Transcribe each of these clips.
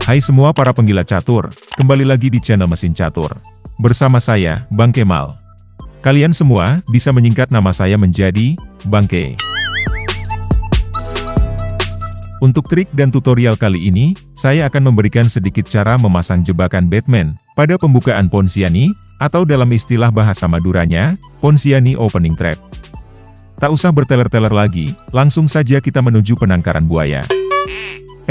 Hai semua para penggila catur, kembali lagi di channel Mesin Catur. Bersama saya, Bang Kemal. Kalian semua bisa menyingkat nama saya menjadi Bang Ke. Untuk trik dan tutorial kali ini, saya akan memberikan sedikit cara memasang jebakan Batman pada pembukaan Ponziani, atau dalam istilah bahasa Maduranya, Ponziani Opening Trap. Tak usah berteler-teler lagi, langsung saja kita menuju penangkaran buaya.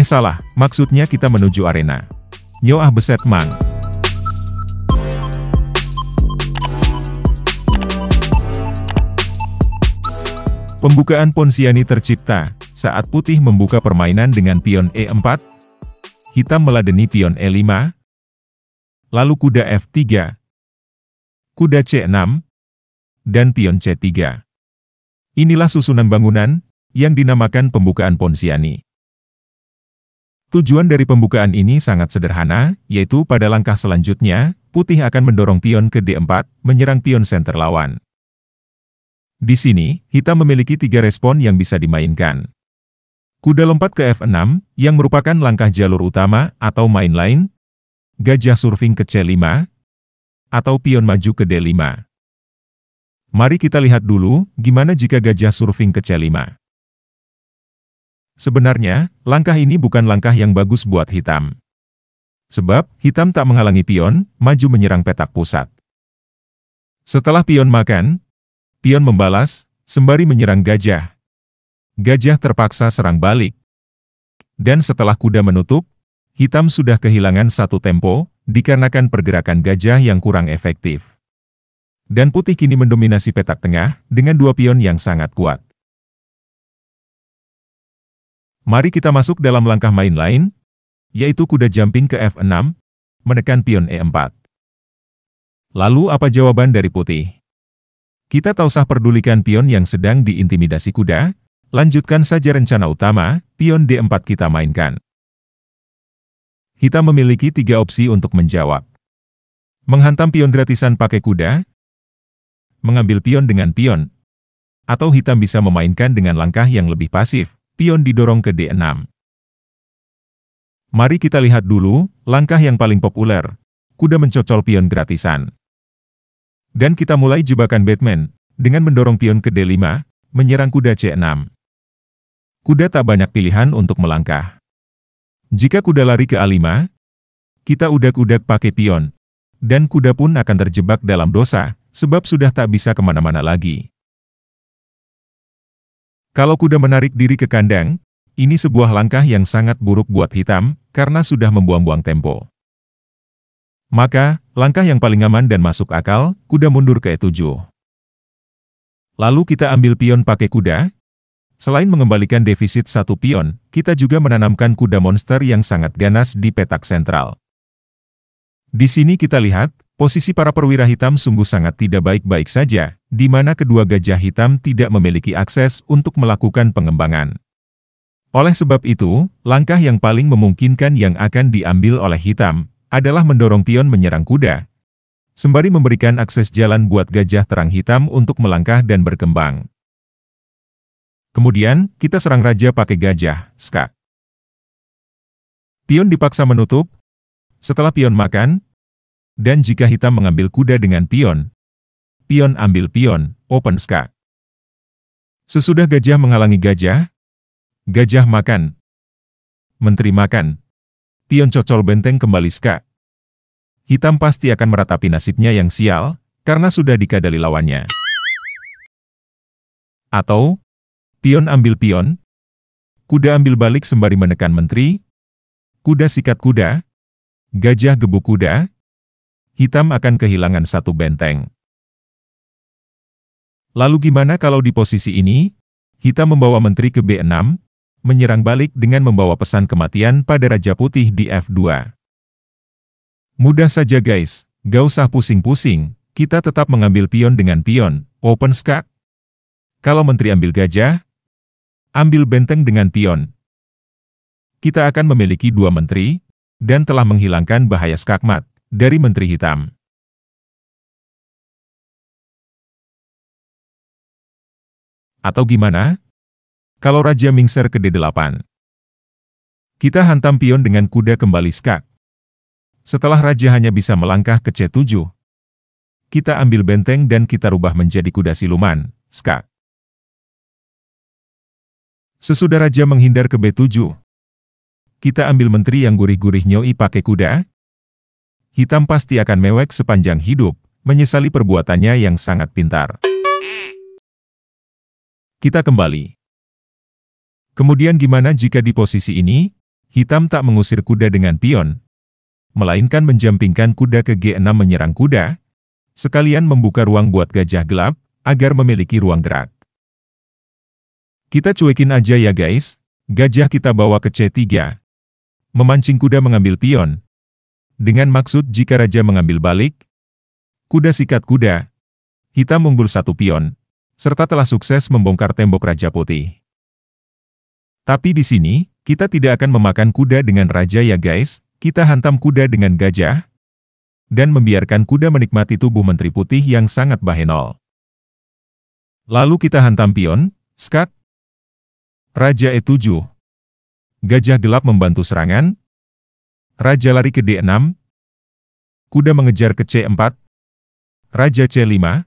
Salah, maksudnya kita menuju arena. Nyoah beset mang. Pembukaan Ponziani tercipta saat putih membuka permainan dengan pion E4, hitam meladeni pion E5, lalu kuda F3, kuda C6, dan pion C3. Inilah susunan bangunan yang dinamakan pembukaan Ponziani. Tujuan dari pembukaan ini sangat sederhana, yaitu pada langkah selanjutnya, putih akan mendorong pion ke D4, menyerang pion center lawan. Di sini, hitam memiliki 3 respon yang bisa dimainkan. Kuda lompat ke F6, yang merupakan langkah jalur utama atau main line, gajah surfing ke C5, atau pion maju ke D5. Mari kita lihat dulu, gimana jika gajah surfing ke C5. Sebenarnya, langkah ini bukan langkah yang bagus buat hitam. Sebab, hitam tak menghalangi pion, maju menyerang petak pusat. Setelah pion makan, pion membalas, sembari menyerang gajah. Gajah terpaksa serang balik. Dan setelah kuda menutup, hitam sudah kehilangan satu tempo, dikarenakan pergerakan gajah yang kurang efektif. Dan putih kini mendominasi petak tengah, dengan 2 pion yang sangat kuat. Mari kita masuk dalam langkah main lain, yaitu kuda jumping ke F6, menekan pion E4. Lalu apa jawaban dari putih? Kita tak usah pedulikan pion yang sedang diintimidasi kuda, lanjutkan saja rencana utama, pion D4 kita mainkan. Hitam memiliki 3 opsi untuk menjawab. Menghantam pion gratisan pakai kuda, mengambil pion dengan pion, atau hitam bisa memainkan dengan langkah yang lebih pasif. Pion didorong ke D6. Mari kita lihat dulu, langkah yang paling populer. Kuda mencocol pion gratisan. Dan kita mulai jebakan Batman, dengan mendorong pion ke D5, menyerang kuda C6. Kuda tak banyak pilihan untuk melangkah. Jika kuda lari ke A5, kita udak-udak pakai pion. Dan kuda pun akan terjebak dalam dosa, sebab sudah tak bisa kemana-mana lagi. Kalau kuda menarik diri ke kandang, ini sebuah langkah yang sangat buruk buat hitam, karena sudah membuang-buang tempo. Maka, langkah yang paling aman dan masuk akal, kuda mundur ke E7. Lalu kita ambil pion pakai kuda. Selain mengembalikan defisit 1 pion, kita juga menanamkan kuda monster yang sangat ganas di petak sentral. Di sini kita lihat, posisi para perwira hitam sungguh sangat tidak baik-baik saja, di mana kedua gajah hitam tidak memiliki akses untuk melakukan pengembangan. Oleh sebab itu, langkah yang paling memungkinkan yang akan diambil oleh hitam, adalah mendorong pion menyerang kuda, sembari memberikan akses jalan buat gajah terang hitam untuk melangkah dan berkembang. Kemudian, kita serang raja pakai gajah, skak. Pion dipaksa menutup, setelah pion makan, dan jika hitam mengambil kuda dengan pion, pion ambil pion, open skak. Sesudah gajah menghalangi gajah, gajah makan, menteri makan, pion cocol benteng kembali skak. Hitam pasti akan meratapi nasibnya yang sial, karena sudah dikadali lawannya. Atau, pion ambil pion, kuda ambil balik sembari menekan menteri, kuda sikat kuda, gajah gebuk kuda, hitam akan kehilangan 1 benteng. Lalu gimana kalau di posisi ini, hitam membawa menteri ke B6, menyerang balik dengan membawa pesan kematian pada Raja Putih di F2. Mudah saja guys, gak usah pusing-pusing, kita tetap mengambil pion dengan pion, open skak. Kalau menteri ambil gajah, ambil benteng dengan pion. Kita akan memiliki 2 menteri, dan telah menghilangkan bahaya skakmat dari menteri hitam. Atau gimana? Kalau Raja mingser ke D8. Kita hantam pion dengan kuda kembali skak. Setelah raja hanya bisa melangkah ke C7, kita ambil benteng dan kita rubah menjadi kuda siluman, skak. Sesudah raja menghindar ke B7, kita ambil menteri yang gurih-gurih nyoi pakai kuda. Hitam pasti akan mewek sepanjang hidup, menyesali perbuatannya yang sangat pintar. Kita kembali. Kemudian gimana jika di posisi ini, hitam tak mengusir kuda dengan pion, melainkan menjampingkan kuda ke G6 menyerang kuda, sekalian membuka ruang buat gajah gelap, agar memiliki ruang gerak. Kita cuekin aja ya guys, gajah kita bawa ke C3. Memancing kuda mengambil pion. Dengan maksud jika raja mengambil balik, kuda sikat kuda, hitam unggul 1 pion, serta telah sukses membongkar tembok Raja Putih. Tapi di sini, kita tidak akan memakan kuda dengan raja ya guys, kita hantam kuda dengan gajah, dan membiarkan kuda menikmati tubuh Menteri Putih yang sangat bahenol. Lalu kita hantam pion, skak. Raja E7. Gajah gelap membantu serangan. Raja lari ke D6. Kuda mengejar ke C4. Raja C5.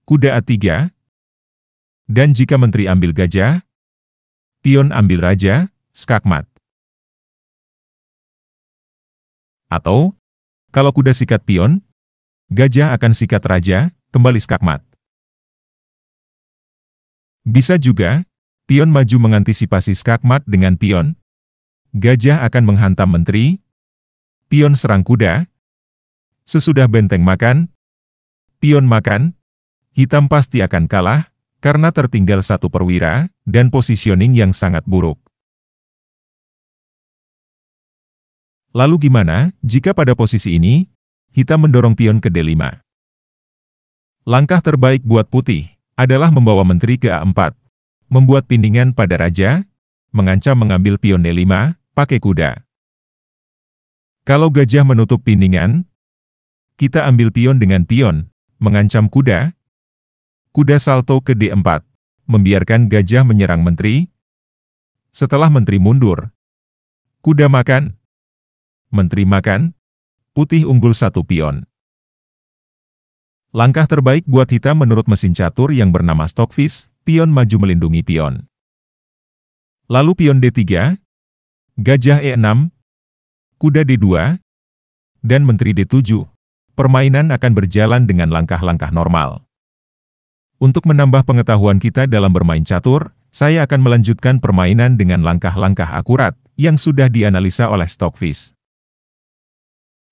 Kuda A3. Dan jika menteri ambil gajah, pion ambil raja, skakmat. Atau, kalau kuda sikat pion, gajah akan sikat raja, kembali skakmat. Bisa juga, pion maju mengantisipasi skakmat dengan pion. Gajah akan menghantam menteri. Pion serang kuda. Sesudah benteng makan, pion makan, hitam pasti akan kalah, karena tertinggal 1 perwira, dan positioning yang sangat buruk. Lalu gimana, jika pada posisi ini, hitam mendorong pion ke D5? Langkah terbaik buat putih, adalah membawa menteri ke A4. Membuat pindingan pada raja, mengancam mengambil pion D5, pakai kuda. Kalau gajah menutup pindingan, kita ambil pion dengan pion, mengancam kuda. Kuda salto ke D4, membiarkan gajah menyerang menteri. Setelah menteri mundur, kuda makan, menteri makan, putih unggul 1 pion. Langkah terbaik buat hitam menurut mesin catur yang bernama Stockfish, pion maju melindungi pion. Lalu pion D3, gajah E6, kuda D2, dan menteri D7. Permainan akan berjalan dengan langkah-langkah normal. Untuk menambah pengetahuan kita dalam bermain catur, saya akan melanjutkan permainan dengan langkah-langkah akurat, yang sudah dianalisa oleh Stockfish.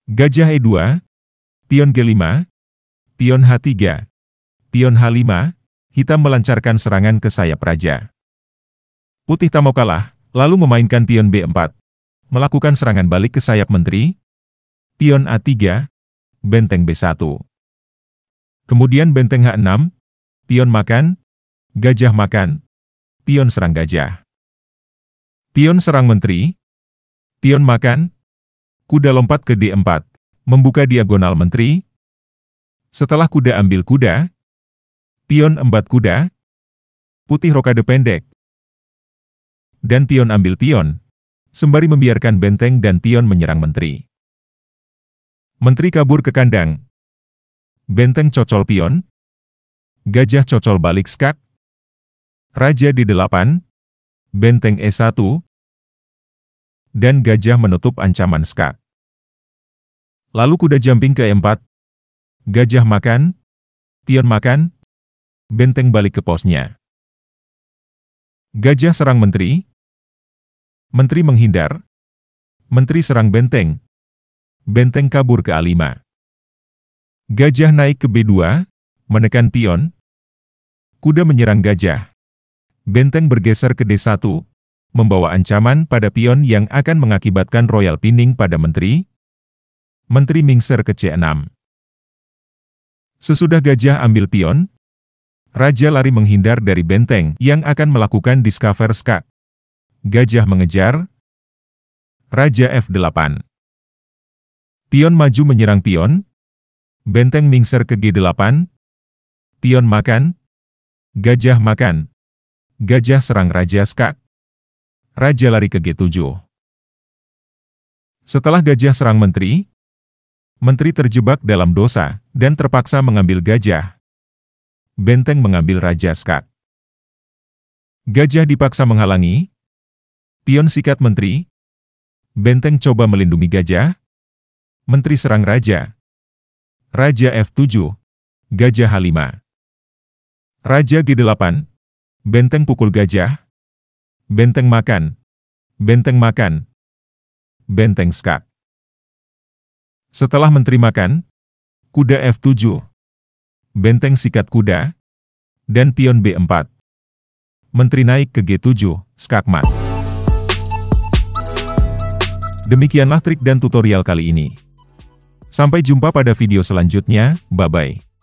Gajah E2, pion G5, pion H3, pion H5, hitam melancarkan serangan ke sayap raja. Putih tak mau kalah, lalu memainkan pion B4, melakukan serangan balik ke sayap menteri. Pion A3, benteng B1. Kemudian benteng H6, pion makan, gajah makan, pion serang gajah. Pion serang menteri, pion makan, kuda lompat ke D4, membuka diagonal menteri. Setelah kuda ambil kuda, pion embat kuda, putih rokade pendek, dan pion ambil pion, sembari membiarkan benteng dan pion menyerang menteri. Menteri kabur ke kandang. Benteng cocol pion, gajah cocol balik skak, raja D8, benteng E1, dan gajah menutup ancaman skak. Lalu kuda jumping ke E4, gajah makan, pion makan, benteng balik ke posnya. Gajah serang menteri, menteri menghindar, menteri serang benteng, benteng kabur ke A5. Gajah naik ke B2, menekan pion, kuda menyerang gajah, benteng bergeser ke D1, membawa ancaman pada pion yang akan mengakibatkan royal pinning pada menteri. Menteri mingser ke C6. Sesudah gajah ambil pion, raja lari menghindar dari benteng yang akan melakukan discover skak. Gajah mengejar, raja F8. Pion maju menyerang pion, benteng mingser ke G8, pion makan, gajah makan, gajah serang raja skak, raja lari ke G7. Setelah gajah serang menteri, menteri terjebak dalam dosa dan terpaksa mengambil gajah. Benteng mengambil Raja Skak. Gajah dipaksa menghalangi. Pion sikat menteri. Benteng coba melindungi gajah. Menteri serang raja. Raja F7. Gajah H5. Raja G8. Benteng pukul gajah. Benteng makan. Benteng makan. Benteng skak. Setelah menteri makan, kuda F7. Benteng sikat kuda. Dan pion B4. Menteri naik ke G7, skak mat. Demikianlah trik dan tutorial kali ini. Sampai jumpa pada video selanjutnya, bye-bye.